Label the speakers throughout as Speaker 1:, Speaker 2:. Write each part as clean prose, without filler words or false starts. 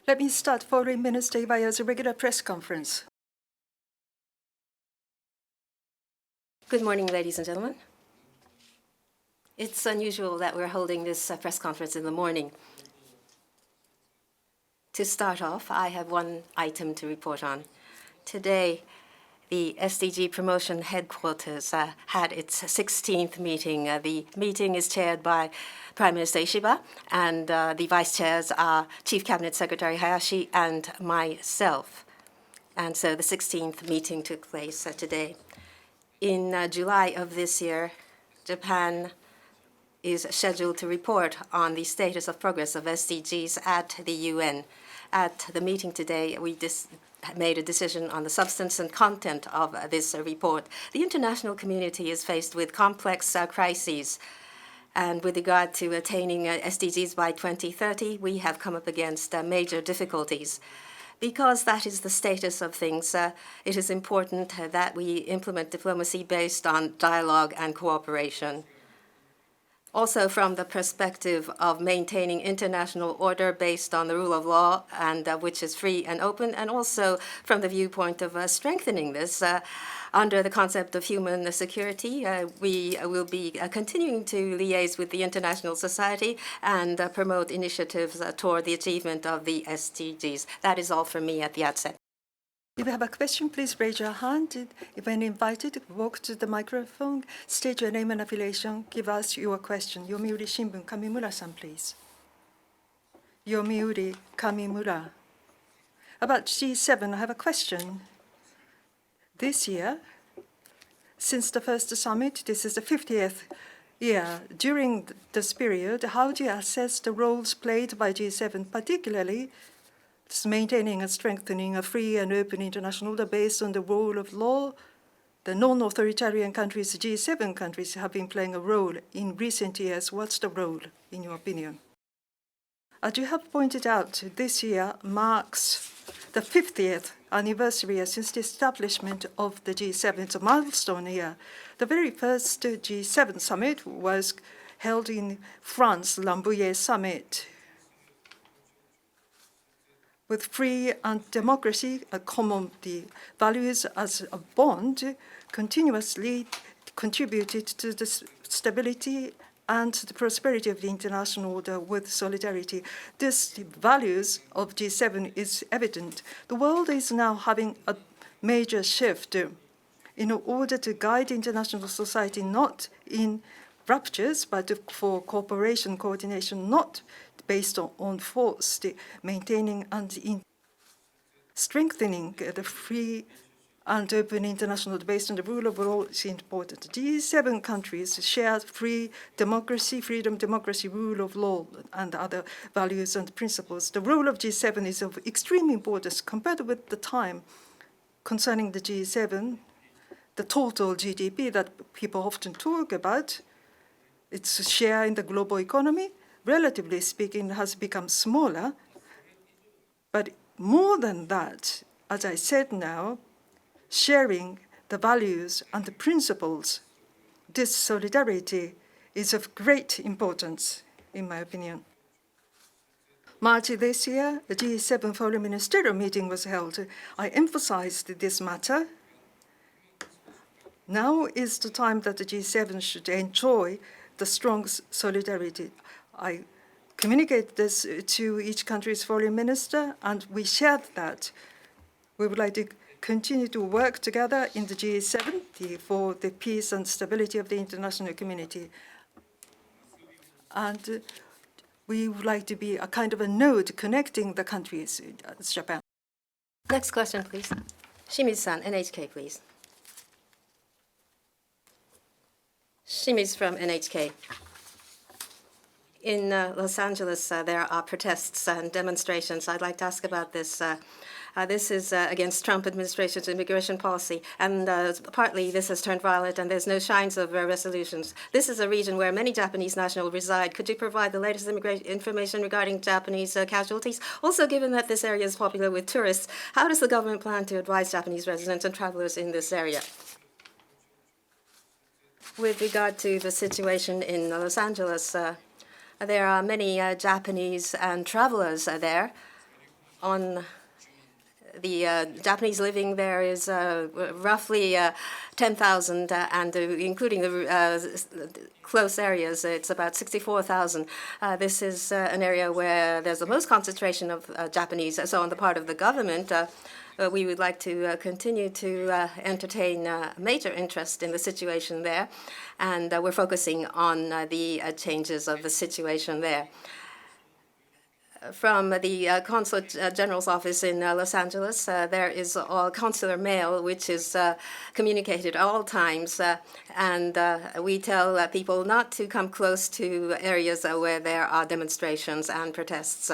Speaker 1: Let me start Foreign Minister Iwaya's regular press conference.
Speaker 2: Good morning, ladies and gentlemen. It's unusual that we're holding this press conference in the morning. To start off, I have one item to report on. Today, the SDG Promotion Headquarters had its 16th meeting. The meeting is chaired by Prime Minister Ishiba, and the vice chairs are Chief Cabinet Secretary Hayashi and myself. And so the 16th meeting took place today. In July of this year, Japan is scheduled to report on the status of progress of SDGs at the UN. At the meeting today, we made a decision on the substance and content of this report. The international community is faced with complex crises. And with regard to attaining SDGs by 2030, we have come up against major difficulties. Because that is the status of things, it is important that we implement diplomacy based on dialogue and cooperation. Also from the perspective of maintaining international order based on the rule of law and which is free and open, and also from the viewpoint of strengthening this under the concept of human security, we will be continuing to liaise with the international society and promote initiatives toward the achievement of the SDGs. That is all from me at the outset.
Speaker 1: If you have a question, please raise your hand. If when invited, walk to the microphone, state your name and affiliation, give us your question. Yomiuri Shimbun, Kamimura-san, please. Yomiuri Kamimura. About G7, I have a question. This year, since the first summit, this is the 50th year. During this period, how do you assess the roles played by G7, particularly maintaining and strengthening a free and open international order based on the rule of law? The non-authoritarian countries, G7 countries, have been playing a role in recent years. What's the role, in your opinion? As you have pointed out, this year marks the 50th anniversary since the establishment of the G7. It's a milestone year. The very first G7 summit was held in France, Rambouillet Summit. With free and democracy, a common values as a bond, continuously contributed to the stability and the prosperity of the international order with solidarity. This values of G7 is evident. The world is now having a major shift in order to guide international society not in ruptures, but for cooperation, coordination, not based on force, maintaining and strengthening the free and open international based on the rule of law is important. G7 countries share free democracy, freedom, democracy, rule of law, and other values and principles. The role of G7 is of extreme importance compared with the time concerning the G7, the total GDP that people often talk about, its share in the global economy, relatively speaking, has become smaller. But more than that, as I said now, sharing the values and the principles, this solidarity is of great importance, in my opinion. March this year, the G7 Foreign Ministerial meeting was held. I emphasized this matter. Now is the time that the G7 should enjoy the strong solidarity. I communicate this to each country's foreign minister, and we shared that. We would like to continue to work together in the G7 for the peace and stability of the international community. And we would like to be a kind of a node connecting the countries, Japan.
Speaker 2: Next question, please. Shimizu-san, NHK, please. Shimizu from NHK. In Los Angeles, there are protests and demonstrations. I'd like to ask about this. This is against Trump administration's immigration policy, and partly this has turned violent, and there's no signs of resolutions. This is a region where many Japanese nationals reside. Could you provide the latest immigration information regarding Japanese casualties? Also, given that this area is popular with tourists, how does the government plan to advise Japanese residents and travelers in this area? With regard to the situation in Los Angeles, there are many Japanese and travelers there on the Japanese living there is roughly 10,000, and including the close areas, it's about 64,000. This is an area where there's the most concentration of Japanese. So on the part of the government, we would like to continue to entertain major interest in the situation there, and we're focusing on the changes of the situation there. From the Consulate General's office in Los Angeles, there is all consular mail, which is communicated at all times, and we tell people not to come close to areas where there are demonstrations and protests.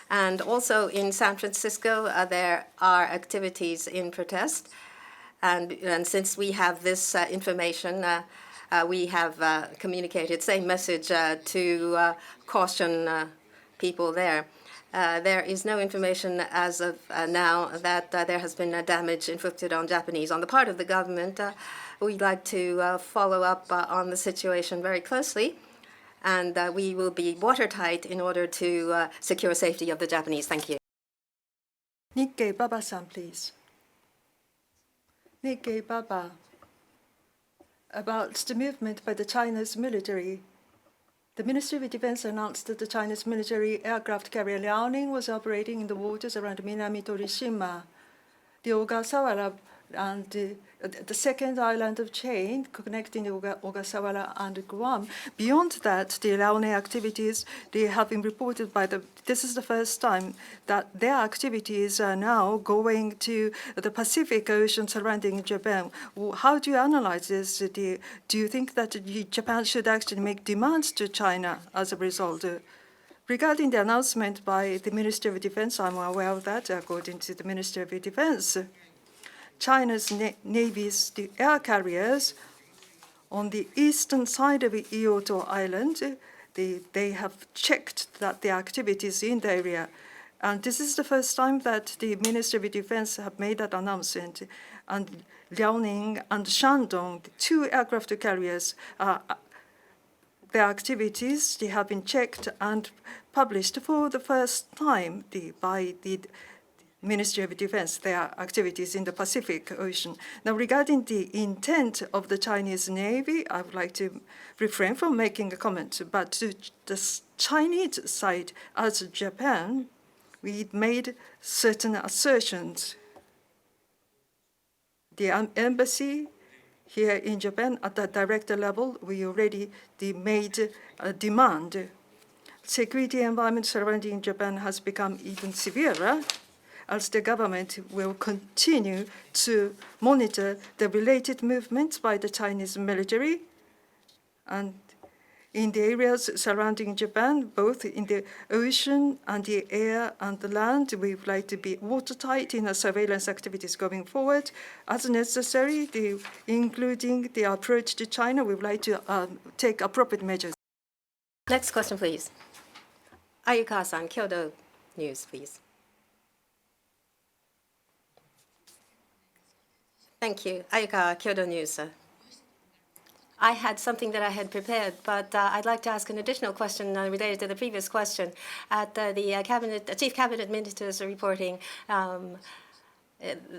Speaker 2: And also in San Francisco, there are activities in protest, and since we have this information, we have communicated same message to caution people there. There is no information as of now that there has been damage inflicted on Japanese. On the part of the government, we'd like to follow up on the situation very closely, and we will be watertight in order to secure safety of the Japanese. Thank you.
Speaker 1: Nikkei Baba-san, please. Nikkei Baba. About the movement by the Chinese military. The Ministry of Defense announced that the Chinese military aircraft carrier Liaoning was operating in the waters around Minami Torishima. The Ogasawara and the second island of chain connecting Ogasawara and Guam. Beyond that, the Liaoning activities, they have been reported by this is the first time that their activities are now going to the Pacific Ocean surrounding Japan. How do you analyze this? Do you think that Japan should actually make demands to China as a result? Regarding the announcement by the Ministry of Defense, I'm aware of that, according to the Ministry of Defense. China's Navy's air carriers on the eastern side of Kyoto Island, they have checked that the activities in the area. And this is the first time that the Ministry of Defense have made that announcement. And Liaoning and Shandong, the two aircraft carriers, their activities, they have been checked and published for the first time by the Ministry of Defense, their activities in the Pacific Ocean. Now, regarding the intent of the Chinese Navy, I would like to refrain from making a comment. But to the Chinese side, as Japan, we made certain assertions. The embassy here in Japan, at the director level, we already made a demand. Security environment surrounding Japan has become even severer, as the government will continue to monitor the related movements by the Chinese military. And in the areas surrounding Japan, both in the ocean and the air and the land, we would like to be watertight in our surveillance activities going forward. As necessary, including the approach to China, we would like to take appropriate measures.
Speaker 2: Next question, please. Ayukawa-san, Kyodo News, please. Thank you. Ayukawa, Kyodo News. I had something that I had prepared, but I'd like to ask an additional question related to the previous question. At the Chief Cabinet Minister's reporting,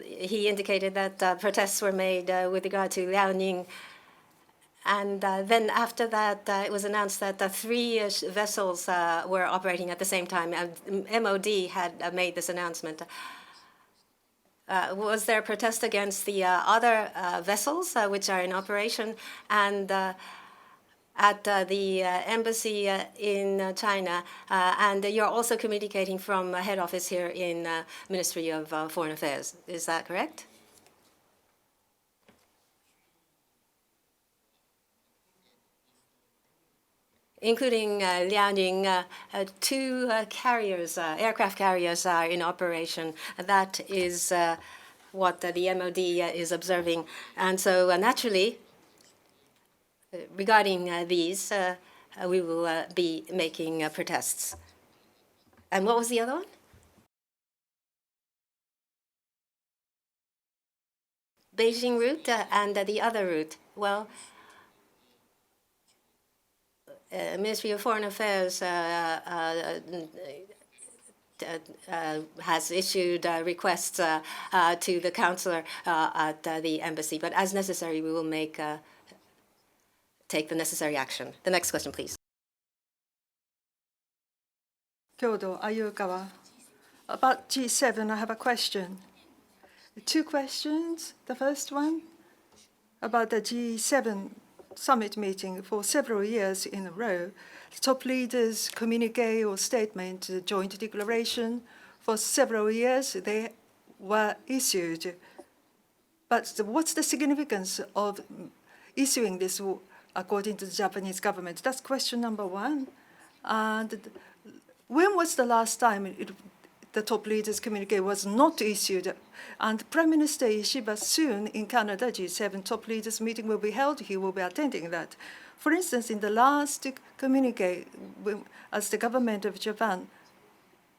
Speaker 2: he indicated that protests were made with regard to Liaoning. And then after that, it was announced that 3 vessels were operating at the same time. MOD had made this announcement. Was there a protest against the other vessels which are in operation? And at the embassy in China, and you're also communicating from head office here in Ministry of Foreign Affairs. Is that correct? Including Liaoning, 2 carriers, aircraft carriers are in operation. That is what the MOD is observing. And so naturally, regarding these, we will be making protests. And what was the other one? Beijing route and the other route. Well, Ministry of Foreign Affairs has issued requests to the counselor at the embassy. But as necessary, we will take the necessary action. The next question, please.
Speaker 1: Kyodo Ayukawa. About G7, I have a question. 2 questions. The first one about the G7 summit meeting. For several years in a row, top leaders' communique or statement, joint declaration, for several years they were issued. But what's the significance of issuing this according to the Japanese government? That's question number 1. And when was the last time the top leaders' communique was not issued? And Prime Minister Ishiba soon in Canada, G7 top leaders meeting will be held. He will be attending that. For instance, in the last communique, as the government of Japan,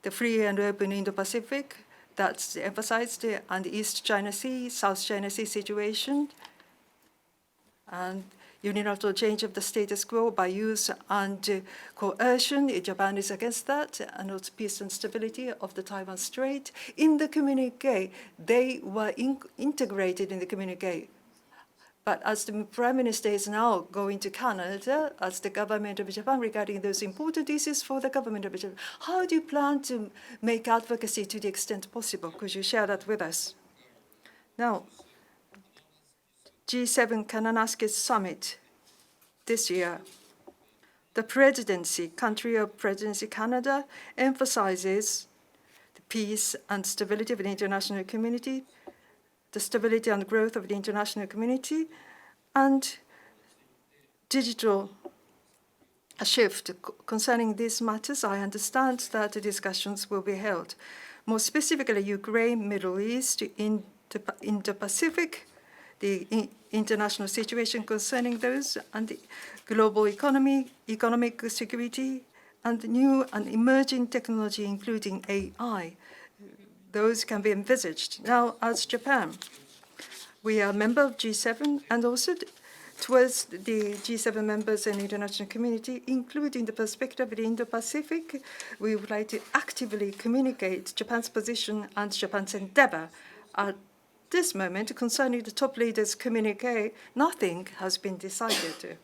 Speaker 1: the free and open Indo-Pacific, that's emphasized, and the East China Sea, South China Sea situation, and unilateral change of the status quo by use and coercion. Japan is against that, and also peace and stability of the Taiwan Strait. In the communique, they were integrated in the communique. But as the Prime Minister is now going to Canada, as the government of Japan, regarding those important issues for the government of Japan, how do you plan to make advocacy to the extent possible? Could you share that with us? Now, G7 Kananaske Summit this year. The presidency, country of presidency Canada, emphasizes the peace and stability of the international community, the stability and growth of the international community, and digital shift. Concerning these matters, I understand that the discussions will be held. More specifically, Ukraine, Middle East, in the Pacific, the international situation concerning those, and the global economy, economic security, and new and emerging technology, including AI. Those can be envisaged. Now, as Japan, we are a member of G7, and also towards the G7 members and international community, including the perspective of the Indo-Pacific, we would like to actively communicate Japan's position and Japan's endeavor. At this moment, concerning the top leaders' communique, nothing has been decided.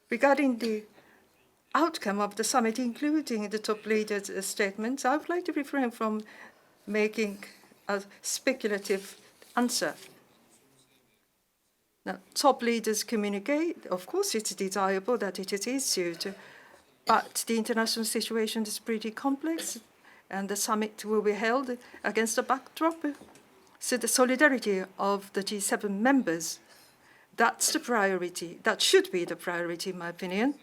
Speaker 1: Regarding the outcome of the summit, including the top leaders' statements, I would like to refrain from making a speculative answer. Now, top leaders communicate. Of course, it's desirable that it is issued, but the international situation is pretty complex, and the summit will be held against a backdrop. So the solidarity of the G7 members, that's the priority. That should be the priority, in my opinion.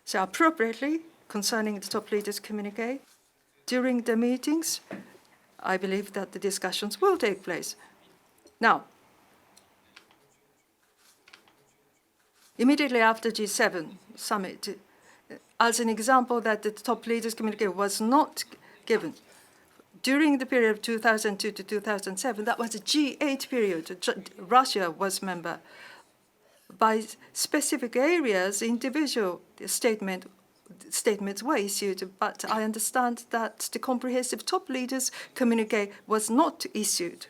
Speaker 1: So appropriately, concerning the top leaders' communique, during the meetings, I believe that the discussions will take place. Now, immediately after G7 summit, as an example that the top leaders' communique was not given, during the period of 2002 to 2007, that was a G8 period. Russia was member. By specific areas, individual statements were issued, but I understand that the comprehensive top leaders' communique was not issued,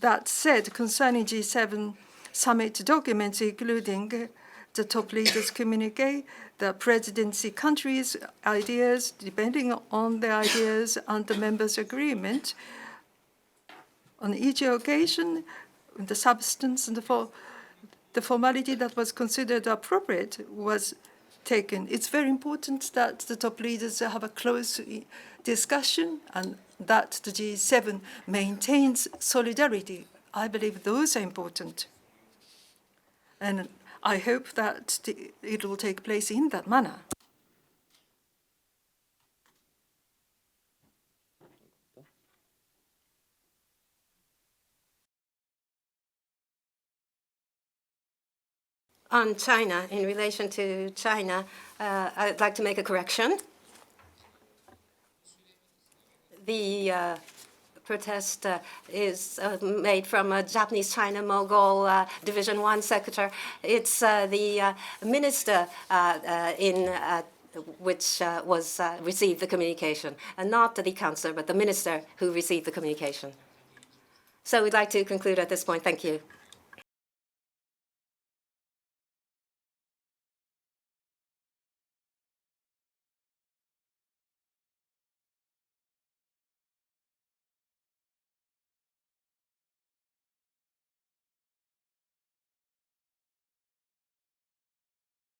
Speaker 1: That said, concerning G7 summit documents, including the top leaders' communique, the presidency countries' ideas, depending on the ideas and the members' agreement, on each occasion, the substance and the formality that was considered appropriate was taken. It's very important that the top leaders have a close discussion and that the G7 maintains solidarity. I believe those are important. And I hope that it will take place in that manner.
Speaker 2: On China, in relation to China, I'd like to make a correction. The protest is made from a Japanese China Mogul Division 1 secretary. It's the minister in which received the communication, and not the Councillor, but the Minister who received the communication. So we'd like to conclude at this point. Thank you.